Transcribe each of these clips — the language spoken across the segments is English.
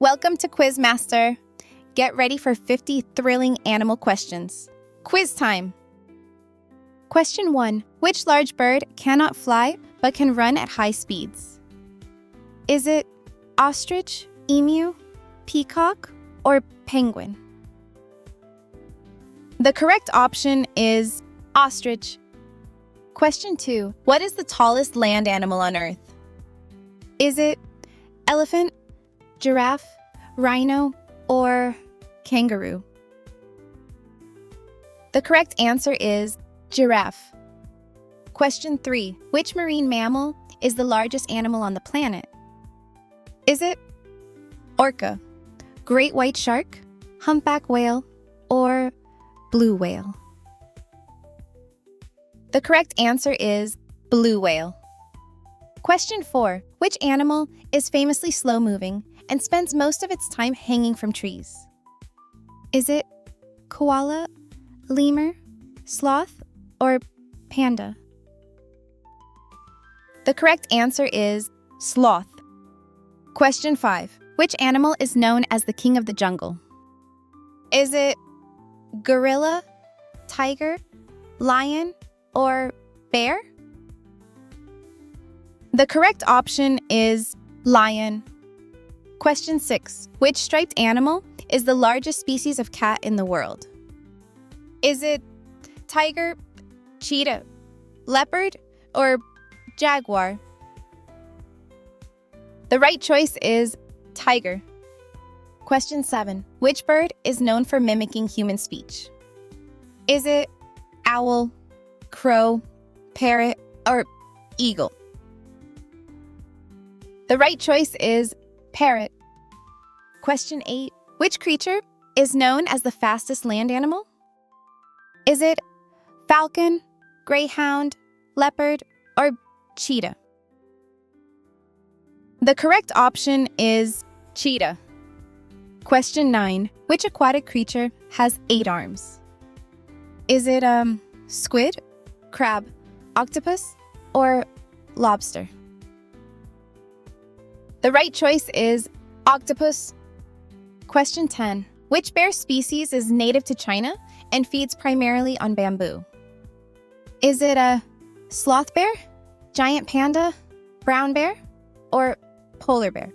Welcome to Quiz Master. Get ready for 50 thrilling animal questions. Quiz time. Question 1. Which large bird cannot fly but can run at high speeds? Is it ostrich, emu, peacock, or penguin? The correct option is ostrich. Question 2. What is the tallest land animal on Earth? Is it elephant, giraffe, rhino, or kangaroo? The correct answer is giraffe. Question 3. Which marine mammal is the largest animal on the planet? Is it orca, great white shark, humpback whale, or blue whale? The correct answer is blue whale. Question 4. Which animal is famously slow-moving and spends most of its time hanging from trees? Is it koala, lemur, sloth, or panda? The correct answer is sloth. Question 5. Which animal is known as the king of the jungle? Is it gorilla, tiger, lion, or bear? The correct option is lion. Question 6. Which striped animal is the largest species of cat in the world? Is it tiger, cheetah, leopard, or jaguar? The right choice is tiger. Question 7. Which bird is known for mimicking human speech? Is it owl, crow, parrot, or eagle? The right choice is parrot. Question 8. Which creature is known as the fastest land animal? Is it falcon, greyhound, leopard, or cheetah? The correct option is cheetah. Question 9. Which aquatic creature has 8 arms? Is it squid, crab, octopus, or lobster? The right choice is octopus. Question 10. Which bear species is native to China and feeds primarily on bamboo? Is it a sloth bear, giant panda, brown bear, or polar bear?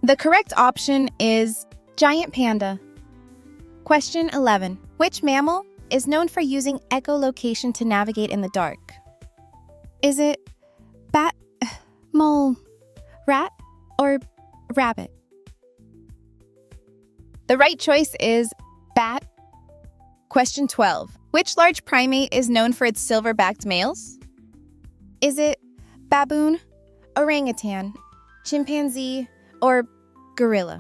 The correct option is giant panda. Question 11. Which mammal is known for using echolocation to navigate in the dark? Is it bat, mole, rat, or rabbit? The right choice is bat. Question 12. Which large primate is known for its silver-backed males? Is it baboon, orangutan, chimpanzee, or gorilla?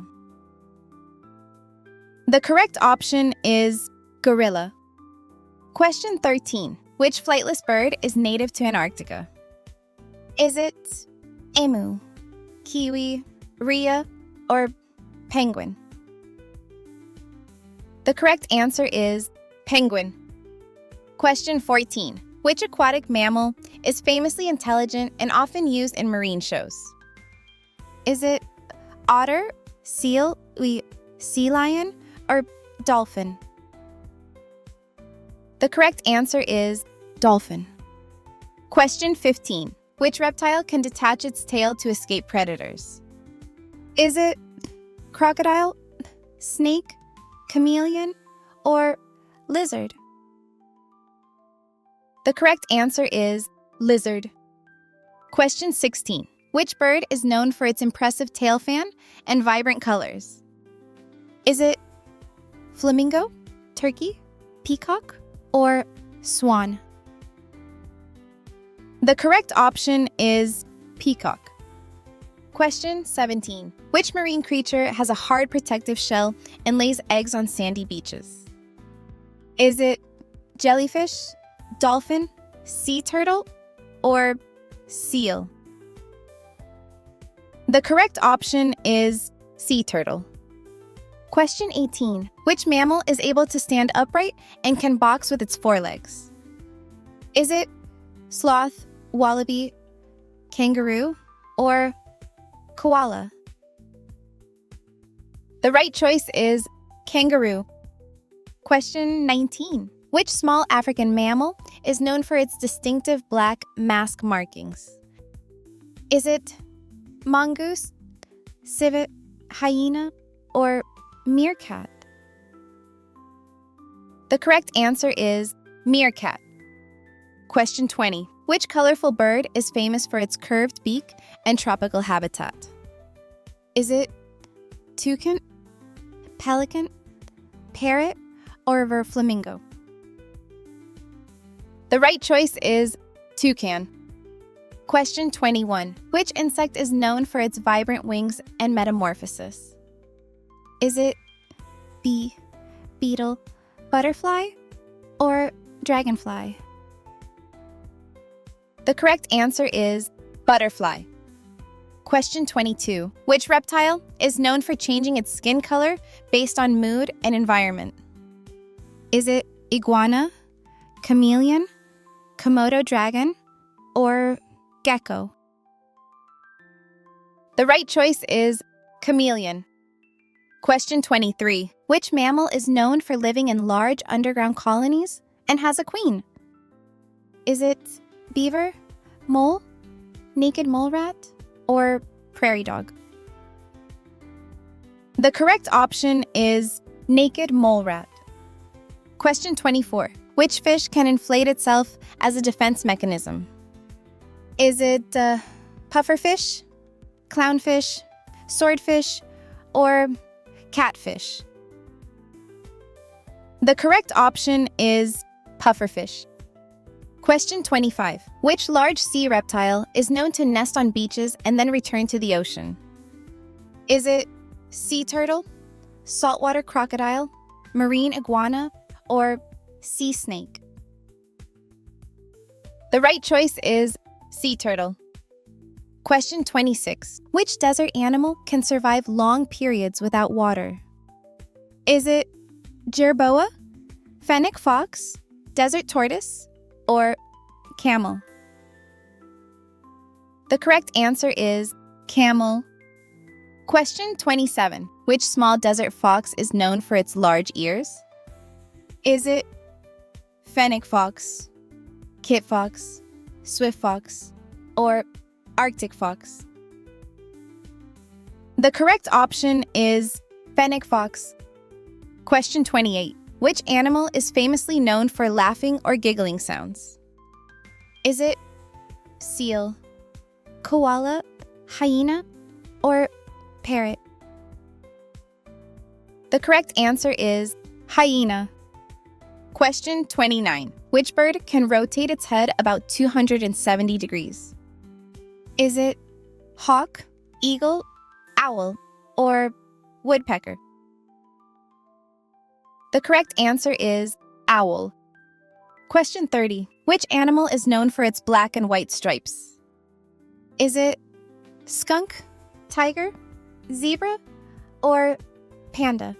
The correct option is gorilla. Question 13. Which flightless bird is native to Antarctica? Is it emu, kiwi, rhea, or penguin? The correct answer is penguin. Question 14. Which aquatic mammal is famously intelligent and often used in marine shows? Is it otter, seal, sea lion, or dolphin? The correct answer is dolphin. Question 15. Which reptile can detach its tail to escape predators? Is it crocodile, snake, chameleon, or lizard? The correct answer is lizard. Question 16. Which bird is known for its impressive tail fan and vibrant colors? Is it flamingo, turkey, peacock, or swan? The correct option is peacock. Question 17. Which marine creature has a hard protective shell and lays eggs on sandy beaches? Is it jellyfish, dolphin, sea turtle, or seal? The correct option is sea turtle. Question 18. Which mammal is able to stand upright and can box with its forelegs? Is it sloth, wallaby, kangaroo, or koala? The right choice is kangaroo. Question 19. Which small African mammal is known for its distinctive black mask markings? Is it mongoose, civet, hyena, or meerkat? The correct answer is meerkat. Question 20. Which colorful bird is famous for its curved beak and tropical habitat? Is it toucan, pelican, parrot, or flamingo? The right choice is toucan. Question 21. Which insect is known for its vibrant wings and metamorphosis? Is it bee, beetle, butterfly, or dragonfly? The correct answer is butterfly. Question 22. Which reptile is known for changing its skin color based on mood and environment? Is it iguana, chameleon, Komodo dragon, or gecko? The right choice is chameleon. Question 23. Which mammal is known for living in large underground colonies and has a queen? Is it beaver, mole, naked mole rat, or prairie dog? The correct option is naked mole rat. Question 24. Which fish can inflate itself as a defense mechanism? Is it pufferfish, clownfish, swordfish, or catfish? The correct option is pufferfish. Question 25. Which large sea reptile is known to nest on beaches and then return to the ocean? Is it sea turtle, saltwater crocodile, marine iguana, or sea snake? The right choice is sea turtle. Question 26. Which desert animal can survive long periods without water? Is it jerboa, fennec fox, desert tortoise, or camel? The correct answer is camel. Question 27. Which small desert fox is known for its large ears? Is it fennec fox, kit fox, swift fox, or Arctic fox? The correct option is fennec fox. Question 28. Which animal is famously known for laughing or giggling sounds? Is it seal, koala, hyena, or parrot? The correct answer is hyena. Question 29. Which bird can rotate its head about 270 degrees? Is it hawk, eagle, owl, or woodpecker? The correct answer is owl. Question 30. Which animal is known for its black and white stripes? Is it skunk, tiger, zebra, or panda?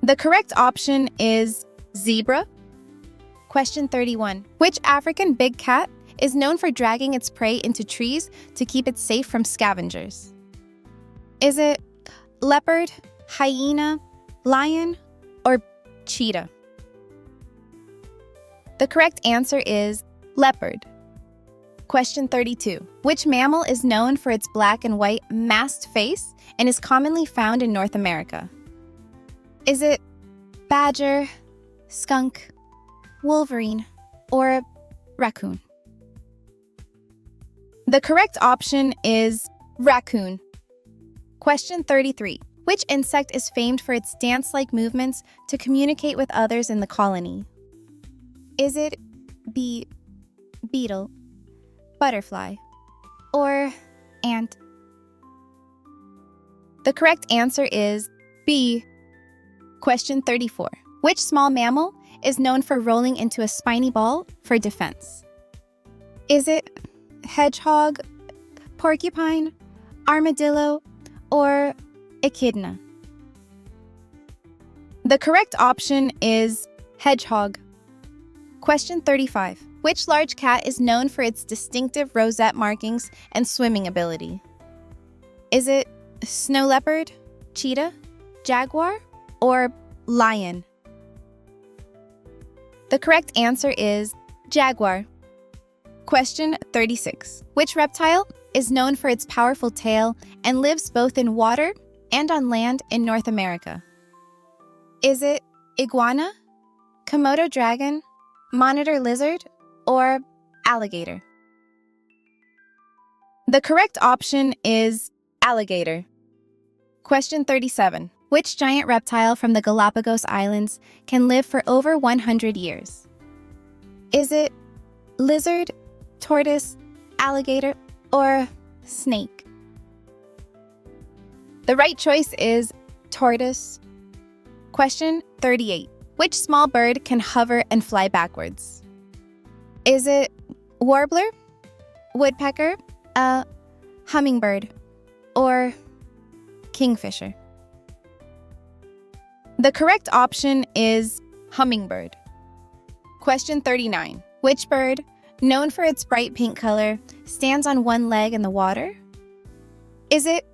The correct option is zebra. Question 31. Which African big cat is known for dragging its prey into trees to keep it safe from scavengers? Is it leopard, hyena, lion, or cheetah? The correct answer is leopard. Question 32. Which mammal is known for its black and white masked face and is commonly found in North America? Is it badger, skunk, wolverine, or raccoon? The correct option is raccoon. Question 33. Which insect is famed for its dance-like movements to communicate with others in the colony? Is it bee, beetle, butterfly, or ant? The correct answer is bee. Question 34. Which small mammal is known for rolling into a spiny ball for defense? Is it hedgehog, porcupine, armadillo, or echidna? The correct option is hedgehog. Question 35. Which large cat is known for its distinctive rosette markings and swimming ability? Is it snow leopard, cheetah, jaguar, or lion? The correct answer is jaguar. Question 36. Which reptile is known for its powerful tail and lives both in water and on land in North America? Is it iguana, Komodo dragon, monitor lizard, or alligator? The correct option is alligator. Question 37. Which giant reptile from the Galapagos Islands can live for over 100 years? Is it lizard, tortoise, alligator, or snake? The right choice is tortoise. Question 38. Which small bird can hover and fly backwards? Is it warbler, woodpecker, hummingbird, or kingfisher? The correct option is hummingbird. Question 39. Which bird, known for its bright pink color, stands on one leg in the water? Is it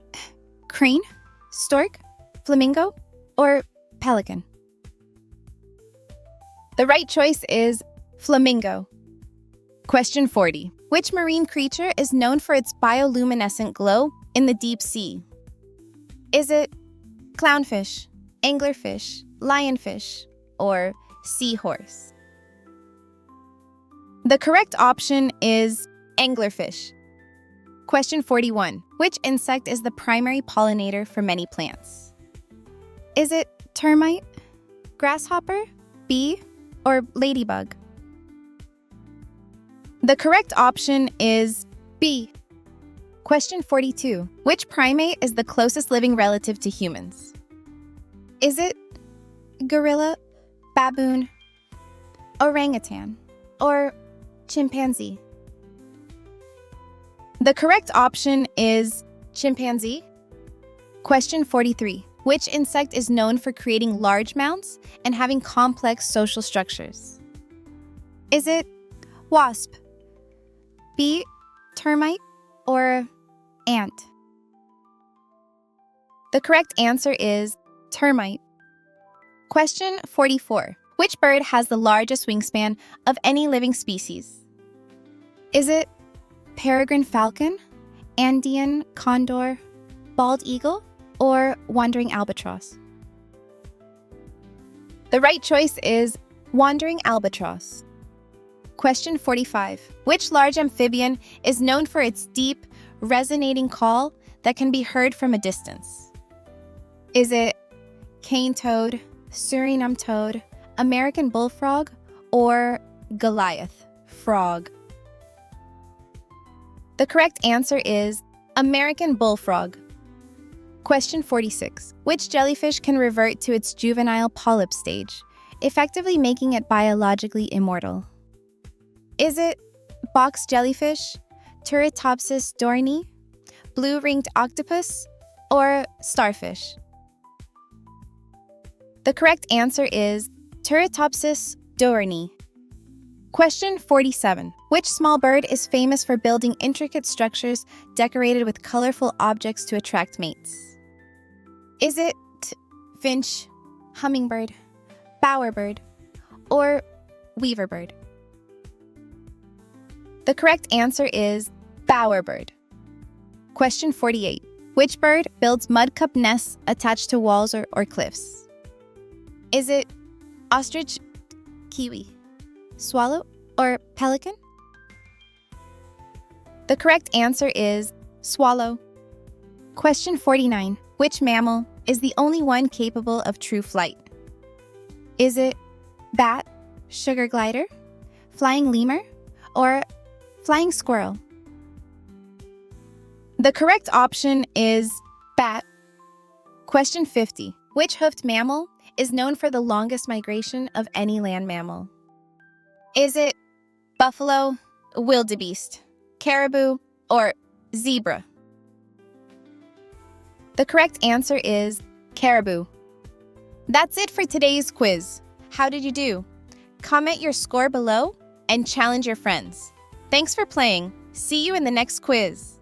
crane, stork, flamingo, or pelican? The right choice is flamingo. Question 40. Which marine creature is known for its bioluminescent glow in the deep sea? Is it clownfish, anglerfish, lionfish, or seahorse? The correct option is anglerfish. Question 41. Which insect is the primary pollinator for many plants? Is it termite, grasshopper, bee, or ladybug? The correct option is bee. Question 42. Which primate is the closest living relative to humans? Is it gorilla, baboon, orangutan, or chimpanzee? The correct option is chimpanzee. Question 43. Which insect is known for creating large mounds and having complex social structures? Is it wasp, bee, termite, or ant? The correct answer is termite. Question 44. Which bird has the largest wingspan of any living species? Is it peregrine falcon, Andean condor, bald eagle, or wandering albatross? The right choice is wandering albatross. Question 45. Which large amphibian is known for its deep, resonating call that can be heard from a distance? Is it cane toad, Suriname toad, American bullfrog, or Goliath frog? The correct answer is American bullfrog. Question 46. Which jellyfish can revert to its juvenile polyp stage, effectively making it biologically immortal? Is it box jellyfish, Turritopsis dohrnii, blue-ringed octopus, or starfish? The correct answer is Turritopsis dohrnii. Question 47. Which small bird is famous for building intricate structures decorated with colorful objects to attract mates? Is it finch, hummingbird, bowerbird, or weaverbird? The correct answer is bowerbird. Question 48. Which bird builds mud-cup nests attached to walls or cliffs? Is it ostrich, kiwi, swallow, or pelican? The correct answer is swallow. Question 49. Which mammal is the only one capable of true flight? Is it bat, sugar glider, flying lemur, or flying squirrel? The correct option is bat. Question 50. Which hoofed mammal is known for the longest migration of any land mammal? Is it buffalo, wildebeest, caribou, or zebra? The correct answer is caribou. That's it for today's quiz. How did you do? Comment your score below and challenge your friends. Thanks for playing. See you in the next quiz.